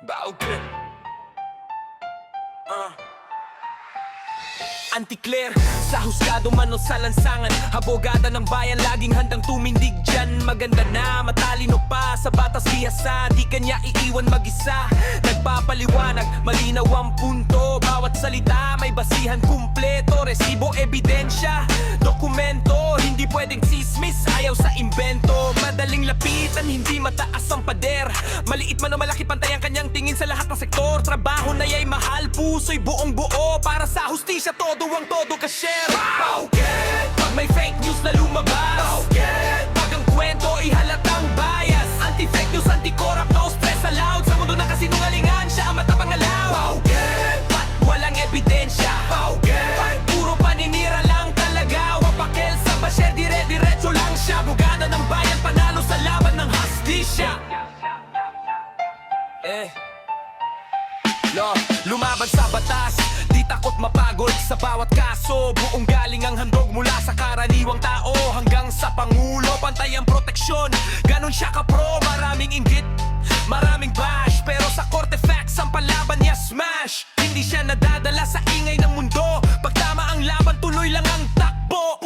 Bauke Anti-Claire, sa husgado man o sa lansangan, abogada ng bayan, laging handang tumindig dyan. Maganda na, matalino pa, sa batas bihasa, di kanya iiwan mag-isa. Nagpapaliwanag, malinaw ang punto, bawat salita may basihan kumpleto. Resibo, ebidensya, dokumento, hindi pwedeng sismis, ayaw sa imbento. Madaling lapitan, hindi mataas ang pader, maliit man o malaki, pantay ang kanyang tingin sa lahat ng sektor. Trabaho na ya'y mahal, puso'y buong buo, para sa hustisya todo ang todo ka-share. Bauket! Pag may fake news na lumabas, Bauket! Pag ang kwento ay halatang bias, anti-fake news, anti-corrupt, no stress allowed. Sa mundo ng kasinungalingan, siya ang matapangalaw. Bauket! Ba't walang ebidensya? Bauket! Pag puro paninira lang talaga, wapakel sa basher, dire-diretso lang siya. Bugada ng bayan, panalo sa laban ng hustisya. Lumaban sa batas, di takot mapagod sa bawat kaso. Buong galing ang handog mula sa karaniwang tao hanggang sa pangulo, pantay ang proteksyon. Ganon siya ka-pro, maraming inggit, maraming bash, pero sa korte facts ang palaban niya smash. Hindi siya nadadala sa ingay ng mundo, pag tama ang laban tuloy lang ang takbo.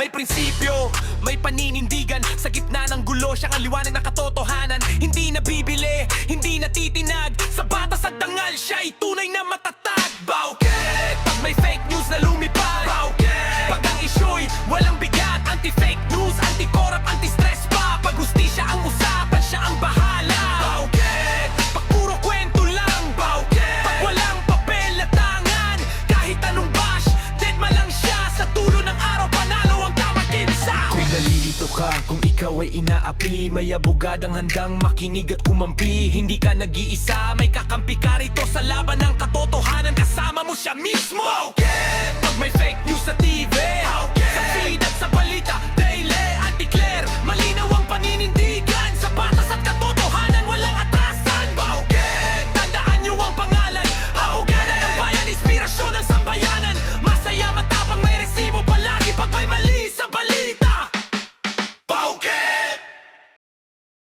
May prinsipyo, may paninindigan, sa gitna ng gulo siyang ang liwanag ng katotohanan. Hindi nabibili, hindi natitinag, sa batas at dangal siya'y tunay na matatag. Bauket! Pag may fake news na lumipad, Bauket! Pag ang issue'y walang bigat, anti-fake news, anti-corrupt, anti-stress pa. Pag hustisya ang usapan, siya ang bahala. Bauket! Pag puro kwento lang, Bauket! Pag walang papel na tangan, kahit anong bash, dead ma lang siya. Sa tulo ng araw, panalo ang kamakinsa. Kung nalilito ka, kung ikaw ay inaapi, may abogadang handang makinig at kumampi. Hindi ka nag-iisa, may kakampi ka rito sa laban ng katotohanan, kasama mo siya mismo.